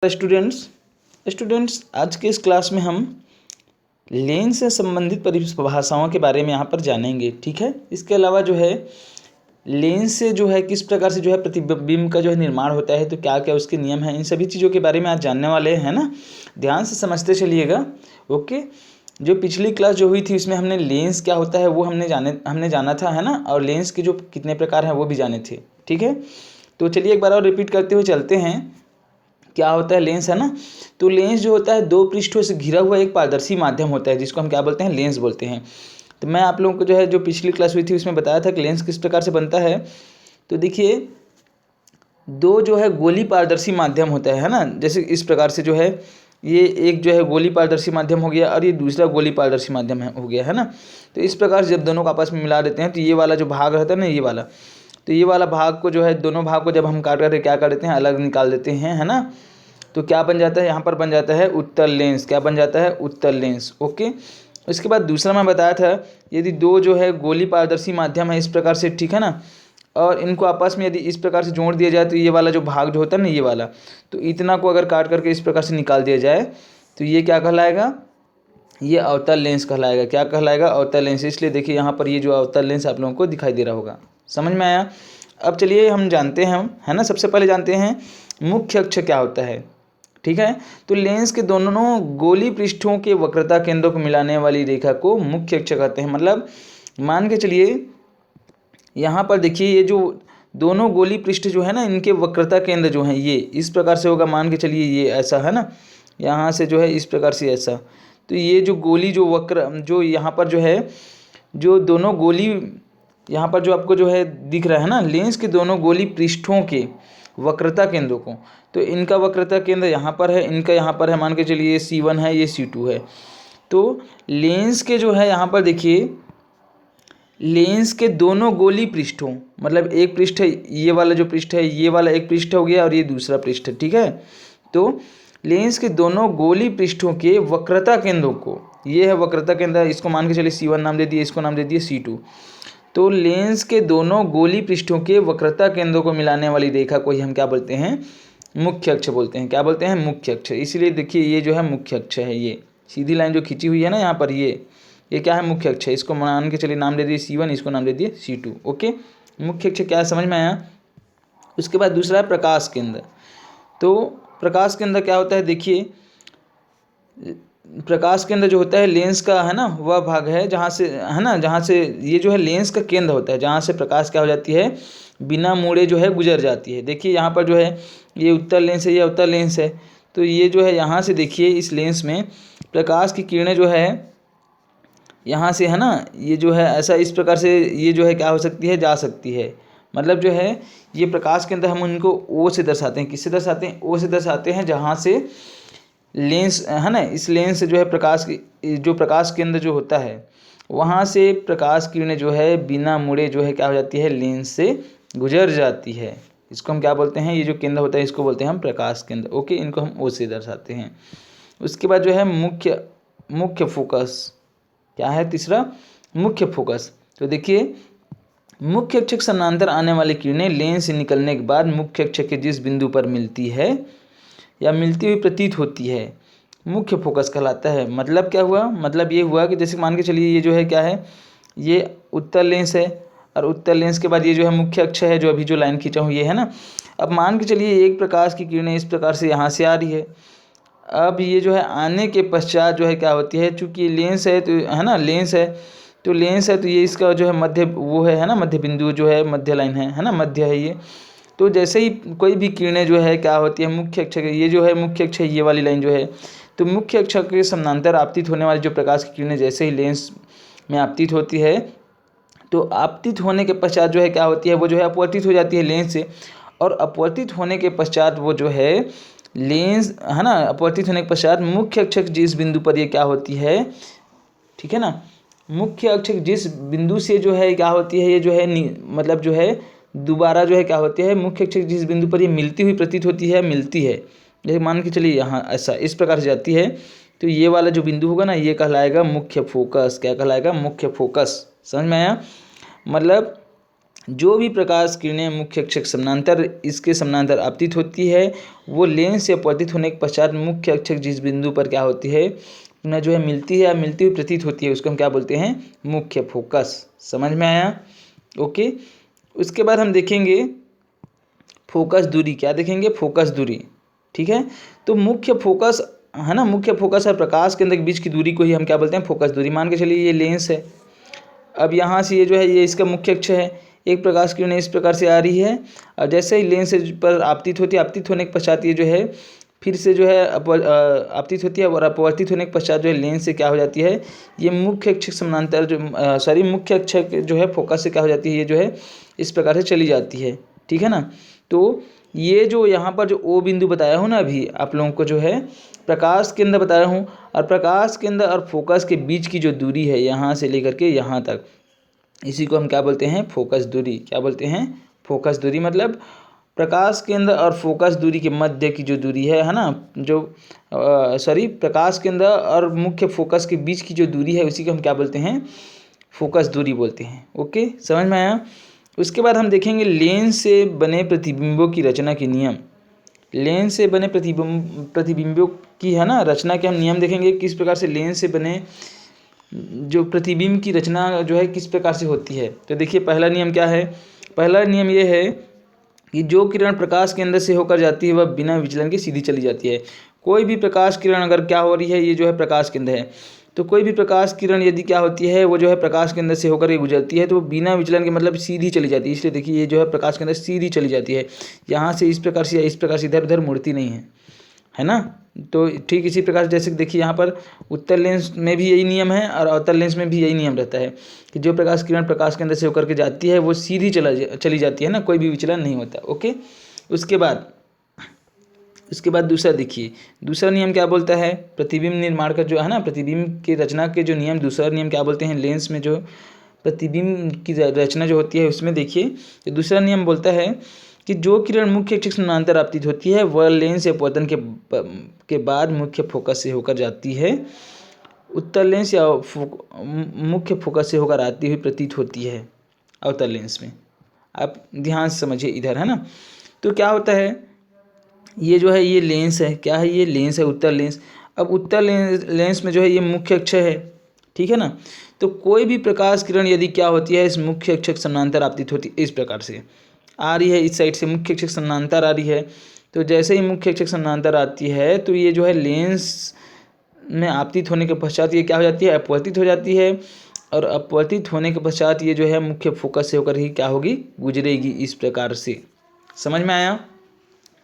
Students students आज के इस क्लास में हम लेंस से संबंधित परिभाषाओं के बारे में यहाँ पर जानेंगे। ठीक है, इसके अलावा जो है लेंस से जो है किस प्रकार से जो है प्रतिबिंब का जो है निर्माण होता है, तो क्या क्या उसके नियम हैं, इन सभी चीज़ों के बारे में आज जानने वाले हैं ना। ध्यान से समझते चलिएगा। ओके, जो पिछली क्लास जो हुई थी उसमें हमने लेंस क्या होता है वो हमने जाना था, है ना, और लेंस के जो कितने प्रकार हैं वो भी जाने थे। ठीक है, तो चलिए एक बार और रिपीट करते हुए चलते हैं। क्या होता है लेंस, है ना। तो लेंस जो होता है दो पृष्ठों से घिरा हुआ एक पारदर्शी माध्यम होता है जिसको हम क्या बोलते हैं, लेंस बोलते हैं। तो मैं आप लोगों को जो है जो पिछली क्लास हुई थी उसमें बताया था कि लेंस किस प्रकार से बनता है। तो देखिए दो जो है गोली पारदर्शी माध्यम होता है ना, जैसे इस प्रकार से जो है ये एक जो है गोली पारदर्शी माध्यम हो गया और ये दूसरा गोली पारदर्शी माध्यम हो गया, है ना। तो इस प्रकार से जब दोनों को आपस में मिला देते हैं तो ये वाला जो भाग रहता है ना, ये वाला, तो ये वाला भाग को जो है दोनों भाग को जब हम काट करके क्या कर देते हैं, अलग निकाल देते हैं, है ना। तो क्या बन जाता है, यहाँ पर बन जाता है उत्तल लेंस। क्या बन जाता है, उत्तल लेंस। ओके, उसके बाद दूसरा मैं बताया था यदि दो जो है गोली पारदर्शी माध्यम है इस प्रकार से, ठीक है ना, और इनको आपस में यदि इस प्रकार से जोड़ दिया जाए तो ये वाला जो भाग जो होता है ना, ये वाला, तो इतना को अगर काट करके इस प्रकार से निकाल दिया जाए तो ये क्या कहलाएगा, ये अवतल लेंस कहलाएगा। क्या कहलाएगा, अवतल लेंस। इसलिए देखिए यहाँ पर ये जो अवतल लेंस आप लोगों को दिखाई दे रहा होगा। समझ में आया। अब चलिए हम जानते हैं, है ना, सबसे पहले जानते हैं मुख्य अक्ष क्या होता है। ठीक है, तो लेंस के दोनों गोली पृष्ठों के वक्रता केंद्रों को मिलाने वाली रेखा को मुख्य अक्ष कहते हैं। मतलब मान के चलिए यहाँ पर देखिए ये जो दोनों गोली पृष्ठ जो है ना, इनके वक्रता केंद्र जो हैं ये इस प्रकार से होगा। मान के चलिए ये ऐसा है ना, यहाँ से जो है इस प्रकार से ऐसा, तो ये जो गोली जो वक्र जो यहाँ पर जो है जो दोनों गोली यहाँ पर जो आपको जो है दिख रहा है ना, लेंस के दोनों गोली पृष्ठों के वक्रता केंद्रों को, तो इनका वक्रता केंद्र यहाँ पर है, इनका यहाँ पर है। मान के चलिए ये C1 है, ये C2 है। तो लेंस के जो है यहाँ पर देखिए लेंस के दोनों गोली पृष्ठों, मतलब एक पृष्ठ है, ये वाला जो पृष्ठ है, ये वाला एक पृष्ठ हो गया और ये दूसरा पृष्ठ है। ठीक है, तो लेंस के दोनों गोली पृष्ठों के वक्रता केंद्रों को, ये है वक्रता केंद्र, इसको मान के चलिए C1 नाम दे दिए, इसको नाम दे दिए C2। तो लेंस के दोनों गोली पृष्ठों के वक्रता केंद्रों को मिलाने वाली रेखा को ही हम क्या बोलते हैं, मुख्य अक्ष बोलते हैं। क्या बोलते हैं, मुख्य अक्ष। इसलिए देखिए ये जो है मुख्य अक्ष है, ये सीधी लाइन जो खींची हुई है ना यहाँ पर, ये क्या है, मुख्य अक्ष है। इसको मान के चलिए नाम दे दिए C1, इसको नाम दे दिए C2। ओके, मुख्य अक्ष क्या है, समझ में आया। उसके बाद दूसरा है प्रकाश केंद्र। तो प्रकाश केंद्र क्या होता है, देखिए प्रकाश केंद्र जो होता है लेंस का, है ना, वह भाग है जहाँ से, है ना, जहाँ से ये जो है लेंस का केंद्र होता है, जहाँ से प्रकाश क्या हो जाती है, बिना मुड़े जो है गुजर जाती है। देखिए यहाँ पर जो है ये उत्तल लेंस है, ये अवतल लेंस है। तो ये जो है यहाँ से देखिए इस लेंस में प्रकाश की किरणें जो है यहाँ से, है ना, ये जो है ऐसा इस प्रकार से ये जो है क्या हो सकती है, जा सकती है। मतलब जो है ये प्रकाश केंद्र हम उनको O से दर्शाते हैं। किससे दर्शाते हैं, O से दर्शाते हैं, जहाँ से लेंस, है ना, इस लेंस से जो है प्रकाश की जो प्रकाश केंद्र जो होता है वहाँ से प्रकाश किरणें जो है बिना मुड़े जो है क्या हो जाती है, लेंस से गुजर जाती है। इसको हम क्या बोलते हैं, ये जो केंद्र होता है इसको बोलते हैं हम प्रकाश केंद्र। ओके, इनको हम O से दर्शाते हैं। उसके बाद जो है मुख्य फोकस क्या है, तीसरा मुख्य फोकस। तो देखिए मुख्य अक्ष के समानांतर आने वाली किरणें लेंस से निकलने के बाद मुख्य अक्ष के जिस बिंदु पर मिलती है या मिलती हुई प्रतीत होती है, मुख्य फोकस कहलाता है। मतलब क्या हुआ, मतलब ये हुआ कि जैसे मान के चलिए ये जो है क्या है, ये उत्तल लेंस है और उत्तल लेंस के बाद ये जो है मुख्य अक्ष है, जो अभी जो लाइन खींचा हूँ ये, है ना। अब मान के चलिए एक प्रकाश की किरणें इस प्रकार से यहाँ से आ रही है। अब ये जो है आने के पश्चात जो है क्या होती है, चूँकि लेंस है तो, है ना, लेंस है तो लेंस है तो ये इसका जो है मध्य वो है ना, मध्य बिंदु जो है मध्य लाइन है ना, मध्य है ये। तो जैसे ही कोई भी किरणें जो है क्या होती है, मुख्य अक्ष, ये जो है मुख्य अक्ष है, ये वाली लाइन जो है, तो मुख्य अक्ष के समानांतर आपतित होने वाली जो प्रकाश की किरणें जैसे ही लेंस में आपतित होती है, तो आपतित होने के पश्चात जो है क्या होती है, वो जो है अपवर्तित हो जाती है लेंस से। और अपवर्तित होने के पश्चात वो जो है लेंस, है ना, अपवर्तित होने के पश्चात मुख्य अक्ष जिस बिंदु पर ये क्या होती है, ठीक है ना, मुख्य अक्ष जिस बिंदु से जो है क्या होती है, ये जो है मतलब जो है दोबारा जो है क्या होती है, मुख्य अक्ष जिस बिंदु पर ये मिलती हुई प्रतीत होती है, मिलती है, जैसे मान के चलिए यहाँ ऐसा इस प्रकार से जाती है, तो ये वाला जो बिंदु होगा ना, ये कहलाएगा मुख्य फोकस। क्या कहलाएगा, मुख्य फोकस। समझ में आया। मतलब जो भी प्रकाश किरणें मुख्य अक्ष समानांतर इसके समानांतर आपतित होती है वो लेंस से अपवर्तित होने के पश्चात मुख्य अक्ष जिस बिंदु पर क्या होती है उन्हें जो है मिलती है या मिलती हुई प्रतीत होती है उसको हम क्या बोलते हैं मुख्य फोकस। समझ में आया? ओके। उसके बाद हम देखेंगे फोकस दूरी। क्या देखेंगे? फोकस दूरी। ठीक है। तो मुख्य फोकस है ना, मुख्य फोकस और प्रकाश केंद्र के बीच की दूरी को ही हम क्या बोलते हैं? फोकस दूरी। मान के चलिए ये लेंस है, अब यहाँ से ये जो है ये इसका मुख्य अक्ष है, एक प्रकाश किरण इस प्रकार से आ रही है और जैसे ही लेंस पर आपतित होती है, आपतित होने के पश्चात ये जो है फिर से जो है आपतित होती है और अपवर्तित होने के पश्चात जो है लेंस से क्या हो जाती है ये मुख्य अक्ष समानांतर जो मुख्य अक्ष जो है फोकस से क्या हो जाती है ये जो है इस प्रकार से चली जाती है। ठीक है ना। तो ये जो यहाँ पर जो ओ बिंदु बताया हूँ ना अभी आप लोगों को जो है प्रकाश केंद्र बताया हूँ और प्रकाश केंद्र और फोकस के बीच की जो दूरी है यहाँ से लेकर के यहाँ तक, इसी को हम क्या बोलते हैं? फोकस दूरी। क्या बोलते हैं? फोकस दूरी। मतलब प्रकाश केंद्र और फोकस दूरी के मध्य की जो दूरी है ना, जो प्रकाश केंद्र और मुख्य फोकस के बीच की जो दूरी है उसी को हम क्या बोलते हैं? फोकस दूरी बोलते हैं। ओके, समझ में आया? उसके बाद हम देखेंगे लेंस से बने प्रतिबिंबों की रचना के नियम। लेंस से बने प्रतिबिंबों की है ना रचना के हम नियम देखेंगे, किस प्रकार से लेंस से बने जो प्रतिबिंब की रचना जो है किस प्रकार से होती है। तो देखिए पहला नियम क्या है? पहला नियम ये है कि जो किरण प्रकाश केंद्र से होकर जाती है वह बिना विचलन के सीधी चली जाती है। कोई भी प्रकाश किरण अगर क्या हो रही है ये जो है प्रकाश केंद्र है, तो कोई भी प्रकाश किरण यदि क्या होती है वो जो है प्रकाश केंद्र से होकर के गुजरती है तो वो बिना विचलन के मतलब सीधी चली जाती है। इसलिए देखिए ये जो है प्रकाश केंद्र सीधी चली जाती है, यहाँ से इस प्रकार से या इस प्रकार से इधर उधर मुड़ती नहीं है ना। तो ठीक इसी प्रकार से जैसे देखिए यहाँ पर उत्तर लेंस में भी यही नियम है और अवतल लेंस में भी यही नियम रहता है कि जो प्रकाश किरण प्रकाश केंद्र से होकर के जाती है वो सीधी चली जाती है ना, कोई भी विचलन नहीं होता। ओके। उसके बाद दूसरा देखिए, दूसरा नियम क्या बोलता है? प्रतिबिंब निर्माण का जो है ना, प्रतिबिंब की रचना के जो नियम, दूसरा नियम क्या बोलते हैं? लेंस में जो प्रतिबिंब की रचना जो होती है उसमें देखिए तो दूसरा नियम बोलता है कि जो किरण मुख्य अक्ष समानांतर आपतित होती है वह लेंस से अपवर्तन के बाद मुख्य फोकस से होकर जाती है, उत्तर लेंस या मुख्य फोकस से होकर आती हुई प्रतीत होती है अवतल लेंस में। आप ध्यान से समझिए इधर है ना। तो क्या होता है ये जो है ये लेंस है, क्या है? ये लेंस है उत्तर लेंस। अब उत्तर लेंस में जो है ये मुख्य अक्ष है, ठीक है ना। तो कोई भी प्रकाश किरण यदि क्या होती है इस मुख्य अक्ष समानांतर आपतित होती है, इस प्रकार से आ रही है, इस साइड से मुख्य अक्ष समानांतर आ रही है। तो जैसे ही मुख्य अक्ष समानांतर आती है तो ये जो है लेंस में आपतित होने के पश्चात ये क्या हो जाती है? अपवर्तित हो जाती है और अपवर्तित होने के पश्चात ये जो है मुख्य फोकस से होकर ही क्या होगी? गुजरेगी इस प्रकार से। समझ में आया?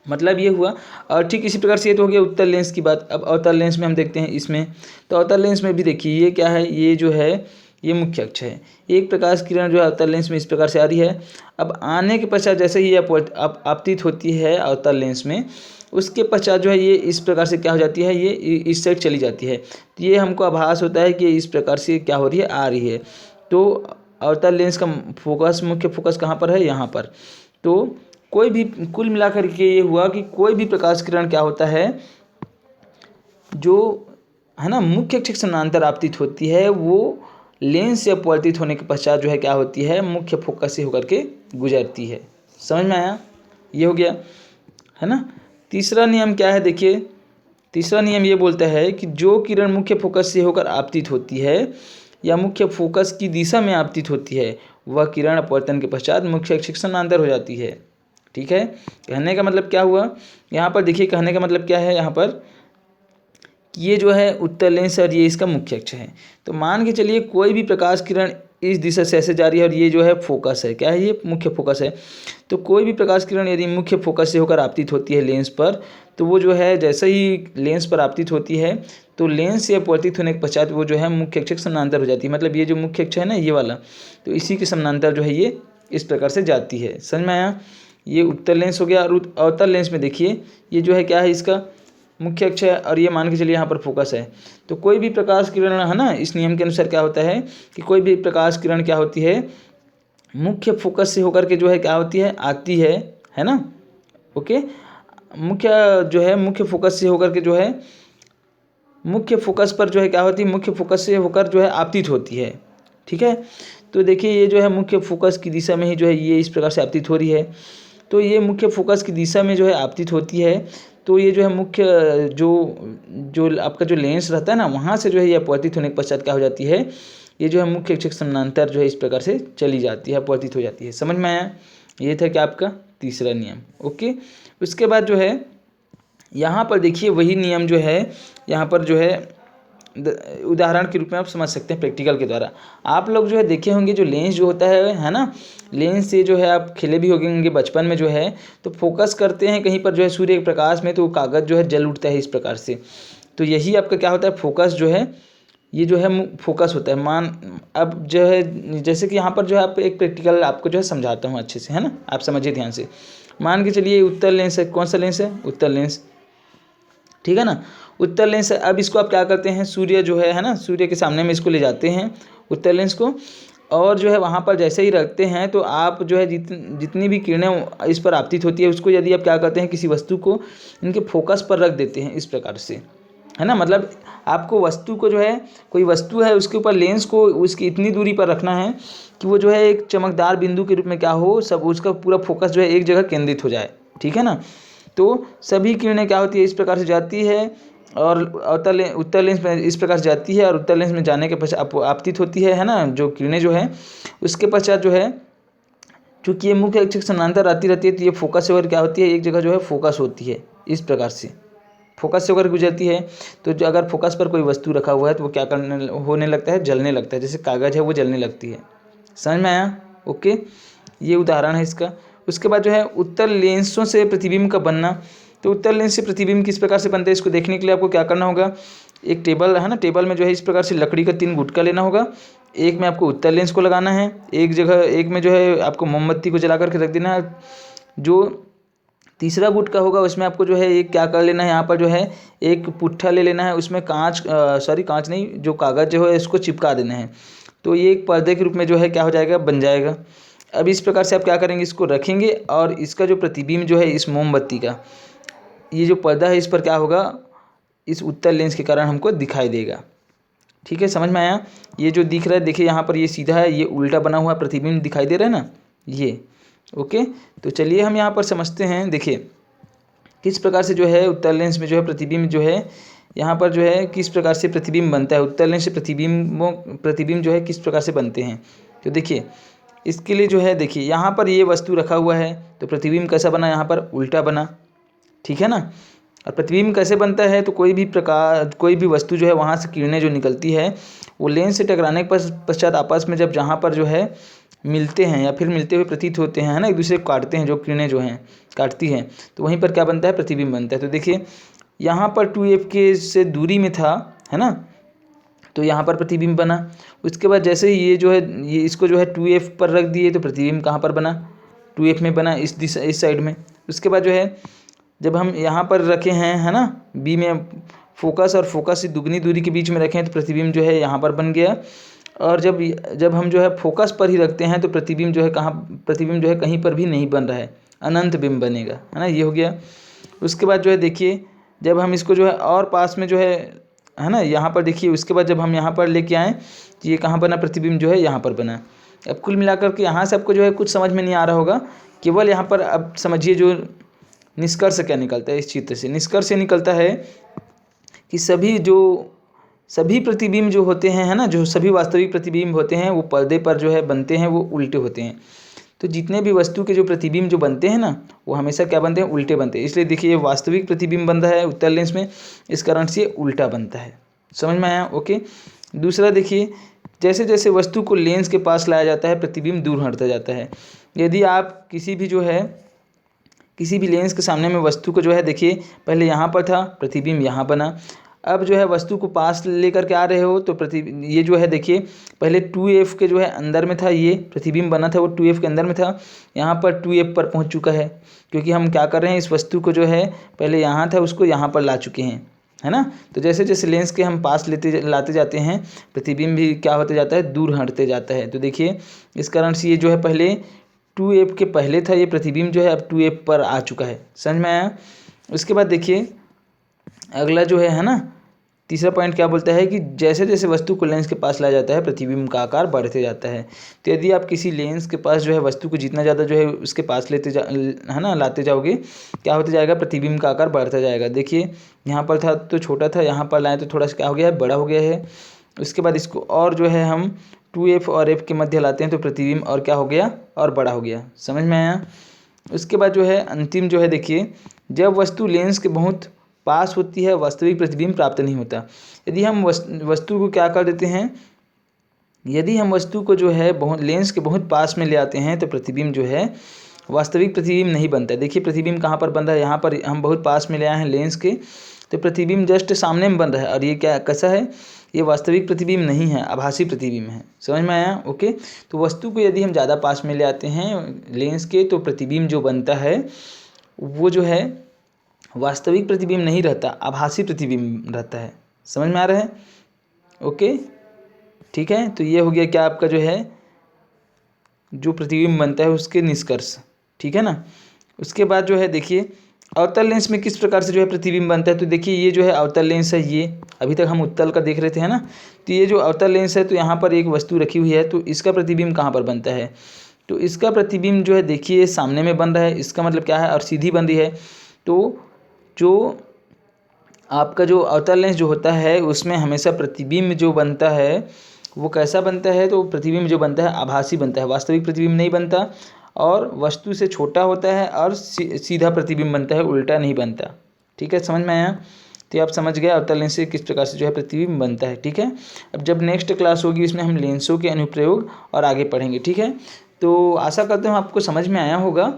मतलब ये हुआ। और ठीक इसी प्रकार से ये तो हो गया उत्तर लेंस की बात। अब अवतल लेंस में हम देखते हैं इसमें, तो अवतल लेंस में भी देखिए ये क्या है? ये जो है ये मुख्य अक्ष है, एक प्रकाश किरण जो है अवतल लेंस में इस प्रकार से आ रही है। अब आने के पश्चात जैसे ही ये आपतित होती है अवतल लेंस में, उसके पश्चात जो है ये इस प्रकार से क्या हो जाती है? ये इस साइड चली जाती है। तो ये हमको आभास होता है कि इस प्रकार से क्या हो रही है? आ रही है। तो अवतल लेंस का फोकस, मुख्य फोकस कहाँ पर है? यहाँ पर। तो कोई भी कुल मिलाकर के ये हुआ कि कोई भी प्रकाश किरण क्या होता है जो है ना मुख्य अक्ष समानांतर आपतित होती है वो लेंस से अपवर्तित होने के पश्चात जो है क्या होती है? मुख्य फोकस से होकर के गुजरती है। समझ में आया? ये हो गया है ना। तीसरा नियम क्या है? देखिए तीसरा नियम ये बोलता है कि जो किरण मुख्य फोकस से होकर आपतित होती है या मुख्य फोकस की दिशा में आपतित होती है वह किरण अपवर्तन के पश्चात मुख्य अक्ष समानांतर हो जाती है। ठीक है। कहने का मतलब क्या हुआ यहाँ पर? देखिए कहने का मतलब क्या है यहाँ पर? ये जो है उत्तर लेंस और ये इसका मुख्य अक्ष है। तो मान के चलिए कोई भी प्रकाश किरण इस दिशा से ऐसे जा रही है और ये जो है फोकस है, क्या है? ये मुख्य फोकस है। तो कोई भी प्रकाश किरण यदि मुख्य फोकस से होकर आपतित होती है लेंस पर, तो वो जो है जैसे ही लेंस पर आपतित होती है तो लेंस से अपवर्तित होने के पश्चात वो जो है मुख्य अक्ष समानांतर हो जाती है। मतलब ये जो मुख्य अक्ष है ना ये वाला, तो इसी के समानांतर जो है ये इस प्रकार से जाती है। समझ में आया? ये उत्तर लेंस हो गया। और अवतल लेंस में देखिए ये जो है क्या है? इसका मुख्य अक्ष है और ये मान के चलिए यहाँ पर फोकस है। तो कोई भी प्रकाश किरण है ना, इस नियम के अनुसार क्या होता है कि कोई भी प्रकाश किरण क्या होती है मुख्य फोकस से होकर के जो है क्या होती है? आती है ना। ओके। मुख्य जो है मुख्य फोकस से होकर के जो है मुख्य फोकस पर जो है क्या होती है? मुख्य फोकस से होकर जो है आपतित होती है। ठीक है। तो देखिए ये जो है मुख्य फोकस की दिशा में ही जो है ये इस प्रकार से आपतित हो रही है। तो ये मुख्य फोकस की दिशा में जो है आपतित होती है, तो ये जो है मुख्य जो जो आपका जो लेंस रहता है ना, वहाँ से जो है ये अपवर्तित होने के पश्चात क्या हो जाती है, ये जो है मुख्य अक्ष के समानांतर जो है इस प्रकार से चली जाती है, अपवर्तित हो जाती है। समझ में आया? ये था क्या आपका तीसरा नियम। ओके, उसके बाद जो है यहाँ पर देखिए वही नियम जो है यहाँ पर जो है उदाहरण के रूप में आप समझ सकते हैं प्रैक्टिकल के द्वारा। आप लोग जो है देखे होंगे जो लेंस जो होता है ना, लेंस से जो है आप खेले भी होंगे बचपन में जो है, तो फोकस करते हैं कहीं पर जो है सूर्य के प्रकाश में, तो कागज़ जो है जल उठता है इस प्रकार से। तो यही आपका क्या होता है, फोकस जो है ये जो है फोकस होता है। अब जो है जैसे कि यहाँ पर जो है आप एक प्रैक्टिकल आपको जो है समझाता हूँ अच्छे से, है ना, आप समझिए ध्यान से। मान के चलिए उत्तर लेंस है, कौन सा लेंस है, उत्तर लेंस, ठीक है ना, उत्तर लेंस है। अब इसको आप क्या करते हैं, सूर्य जो है ना, सूर्य के सामने में इसको ले जाते हैं उत्तर लेंस को, और जो है वहाँ पर जैसे ही रखते हैं तो आप जो है जितनी भी किरणें इस पर आपतित होती है उसको यदि आप क्या करते हैं, किसी वस्तु को इनके फोकस पर रख देते हैं इस प्रकार से, है ना। मतलब आपको वस्तु को जो है, कोई वस्तु है उसके ऊपर लेंस को उसकी इतनी दूरी पर रखना है कि वो जो है एक चमकदार बिंदु के रूप में क्या हो, सब उसका पूरा फोकस जो है एक जगह केंद्रित हो जाए, ठीक है ना। तो सभी किरणें क्या होती है, इस प्रकार से जाती है और उत्तर लेंस में इस प्रकार से जाती है, और उत्तर लेंस में जाने के पश्चात आपतित होती है ना, जो किरणें जो है उसके पश्चात जो है, चूँकि ये मुख्य अक्ष के समानांतर आती रहती है, तो ये फोकस से होकर क्या होती है, एक जगह जो है फोकस होती है इस प्रकार से, फोकस से होकर गुजरती है। तो जो अगर फोकस पर कोई वस्तु रखा हुआ है तो वो क्या करने होने लगता है, जलने लगता है, जैसे कागज़ है वो जलने लगती है। समझ में आया? ओके, ये उदाहरण है इसका। उसके बाद जो है उत्तर लेंसों से प्रतिबिंब का बनना। तो उत्तर लेंस से प्रतिबिंब किस प्रकार से बनता है, इसको देखने के लिए आपको क्या करना होगा, एक टेबल है ना, टेबल में जो है इस प्रकार से लकड़ी का 3 गुटका लेना होगा। एक में आपको उत्तर लेंस को लगाना है, एक में जो है आपको मोमबत्ती को जला करके रख देना है। जो तीसरा गुटका होगा उसमें आपको जो है एक क्या कर लेना है, यहाँ पर जो है एक पुट्ठा ले लेना है, उसमें कांच नहीं, जो कागज़ जो है इसको चिपका देना है। तो ये एक पर्दे के रूप में जो है क्या हो जाएगा, बन जाएगा। अब इस प्रकार से आप क्या करेंगे, इसको रखेंगे और इसका जो प्रतिबिंब जो है इस मोमबत्ती का, ये जो पर्दा है इस पर क्या होगा, इस उत्तर लेंस के कारण हमको दिखाई देगा। ठीक है, समझ में आया? ये जो दिख रहा है देखिए यहाँ पर ये सीधा है, ये उल्टा बना हुआ प्रतिबिंब दिखाई दे रहा है ना, ये। ओके, तो चलिए हम यहाँ पर समझते हैं। देखिए किस प्रकार से जो है उत्तर लेंस में जो है प्रतिबिंब जो है यहाँ पर जो है किस प्रकार से प्रतिबिंब बनता है, उत्तर लेंस से प्रतिबिंब जो है किस प्रकार से बनते हैं। तो देखिए इसके लिए जो है, देखिए यहाँ पर ये वस्तु रखा हुआ है तो प्रतिबिंब कैसा बना, यहाँ पर उल्टा बना, ठीक है ना। और प्रतिबिंब कैसे बनता है, तो कोई भी वस्तु जो है वहाँ से किरणें जो निकलती है वो लेंस से टकराने के पश्चात आपस में जब जहाँ पर जो है मिलते हैं या फिर मिलते हुए प्रतीत होते हैं, है ना, एक दूसरे को काटते हैं, जो किरणें जो हैं काटती हैं, तो वहीं पर क्या बनता है, प्रतिबिंब बनता है। तो देखिए यहाँ पर 2f के से दूरी में था, है ना, तो यहाँ पर प्रतिबिंब बना। उसके बाद जैसे ही ये जो है ये इसको जो है 2f पर रख दिए तो प्रतिबिंब कहाँ पर बना, 2f में बना, इस दिशा इस साइड में। उसके बाद जो है जब हम यहाँ पर रखे हैं, है ना, बी में फोकस और फोकस से दुगनी दूरी के बीच में रखें तो प्रतिबिंब जो है यहाँ पर बन गया। और जब हम जो है फोकस पर ही रखते हैं तो प्रतिबिंब जो है कहीं पर भी नहीं बन रहा है, अनंत बिंब बनेगा, है ना, ये हो गया। उसके बाद जो है देखिए जब हम इसको जो है और पास में जो है ना, यहाँ पर देखिए, उसके बाद जब हम यहाँ पर लेके आएँ तो ये कहाँ बना, प्रतिबिंब जो है यहाँ पर बना। अब कुल मिलाकर के यहाँ से आपको जो है कुछ समझ में नहीं आ रहा होगा, केवल यहाँ पर अब समझिए जो निष्कर्ष क्या निकलता है इस चित्र से। निष्कर्ष ये निकलता है कि सभी प्रतिबिंब जो होते हैं, है ना, जो सभी वास्तविक प्रतिबिंब होते हैं वो पर्दे पर जो है बनते हैं, वो उल्टे होते हैं। तो जितने भी वस्तु के जो प्रतिबिंब जो बनते हैं ना, वो हमेशा क्या बनते हैं, उल्टे बनते हैं। इसलिए देखिए ये वास्तविक प्रतिबिंब बन रहा है उत्तर लेंस में, इस कारण से उल्टा बनता है। समझ में आया? ओके। दूसरा देखिए, जैसे जैसे वस्तु को लेंस के पास लाया जाता है प्रतिबिंब दूर हटता जाता है। यदि आप किसी भी लेंस के सामने में वस्तु को जो है, देखिए पहले यहाँ पर था, प्रतिबिंब यहाँ बना। अब जो है वस्तु को पास लेकर के आ रहे हो तो ये जो है देखिए पहले 2f के जो है अंदर में था, ये प्रतिबिंब बना था वो 2f के अंदर में था, यहाँ पर 2f पर पहुँच चुका है, क्योंकि हम क्या कर रहे हैं, इस वस्तु को जो है पहले यहाँ था उसको यहाँ पर ला चुके हैं, है ना। तो जैसे जैसे लेंस के हम पास लाते जाते हैं प्रतिबिंब भी क्या होते जाता है, दूर हटते जाता है। तो देखिए इस कारण से ये जो है पहले 2f के पहले था ये प्रतिबिंब जो है अब 2f पर आ चुका है। समझ में आया? उसके बाद देखिए अगला जो है ना, तीसरा पॉइंट क्या बोलता है कि जैसे जैसे वस्तु को लेंस के पास लाया जाता है प्रतिबिंब का आकार बढ़ते जाता है। तो यदि आप किसी लेंस के पास जो है वस्तु को जितना ज़्यादा जो है उसके पास है ना लाते जाओगे, क्या होता जाएगा, प्रतिबिंब का आकार बढ़ता जाएगा। देखिए यहाँ पर था तो छोटा था, यहाँ पर लाएँ तो थोड़ा सा क्या हो गया है, बड़ा हो गया है। उसके बाद इसको और जो है हम 2F और F के मध्य लाते हैं तो प्रतिबिंब और क्या हो गया, और बड़ा हो गया। समझ में आया। उसके बाद जो है अंतिम जो है, देखिए जब वस्तु लेंस के बहुत पास होती है वास्तविक प्रतिबिंब प्राप्त नहीं होता। यदि हम वस्तु को क्या कर देते हैं, यदि हम वस्तु को जो है बहुत लेंस के बहुत पास में ले आते हैं तो प्रतिबिंब जो है वास्तविक प्रतिबिंब नहीं बनता है। देखिए प्रतिबिंब कहाँ पर बन रहा है, यहाँ पर हम बहुत पास में ले आए हैं लेंस के, तो प्रतिबिंब जस्ट सामने में बन रहा है और ये क्या कैसा है, ये वास्तविक प्रतिबिंब नहीं है, आभासी प्रतिबिंब है। समझ में आया। ओके, तो वस्तु को यदि हम ज़्यादा पास में ले आते हैं लेंस के तो प्रतिबिंब जो बनता है वो जो है वास्तविक प्रतिबिंब नहीं रहता, आभासी प्रतिबिंब रहता है। समझ में आ रहा है। ओके ठीक है, तो ये हो गया क्या आपका जो है जो प्रतिबिंब बनता है उसके निष्कर्ष। ठीक है ना। उसके बाद जो है देखिए अवतल लेंस में किस प्रकार से जो है प्रतिबिंब बनता है। तो देखिए ये जो है अवतल लेंस है, ये अभी तक हम उत्तल का देख रहे थे है ना। तो ये जो अवतल लेंस है तो यहाँ पर एक वस्तु रखी हुई है, तो इसका प्रतिबिंब कहाँ पर बनता है, तो इसका प्रतिबिंब जो है देखिए सामने में बन रहा है, इसका मतलब क्या है, और सीधी बन रही है। तो जो आपका जो अवतल लेंस जो होता है उसमें हमेशा प्रतिबिंब जो बनता है वो कैसा बनता है, तो प्रतिबिंब जो बनता है आभासी बनता है, वास्तविक प्रतिबिंब नहीं बनता, और वस्तु से छोटा होता है और सीधा प्रतिबिंब बनता है, उल्टा नहीं बनता। ठीक है, समझ में आया। तो आप समझ गए अवतल लेंस से किस प्रकार से जो है प्रतिबिंब बनता है। ठीक है, अब जब नेक्स्ट क्लास होगी इसमें हम लेंसों के अनुप्रयोग और आगे पढ़ेंगे। ठीक है, तो आशा करते हूँ आपको समझ में आया होगा,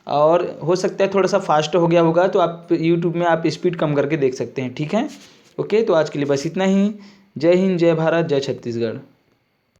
और हो सकता है थोड़ा सा फास्ट हो गया होगा तो आप यूट्यूब में आप स्पीड कम करके देख सकते हैं। ठीक है, ओके, तो आज के लिए बस इतना ही। जय हिंद, जय भारत, जय छत्तीसगढ़।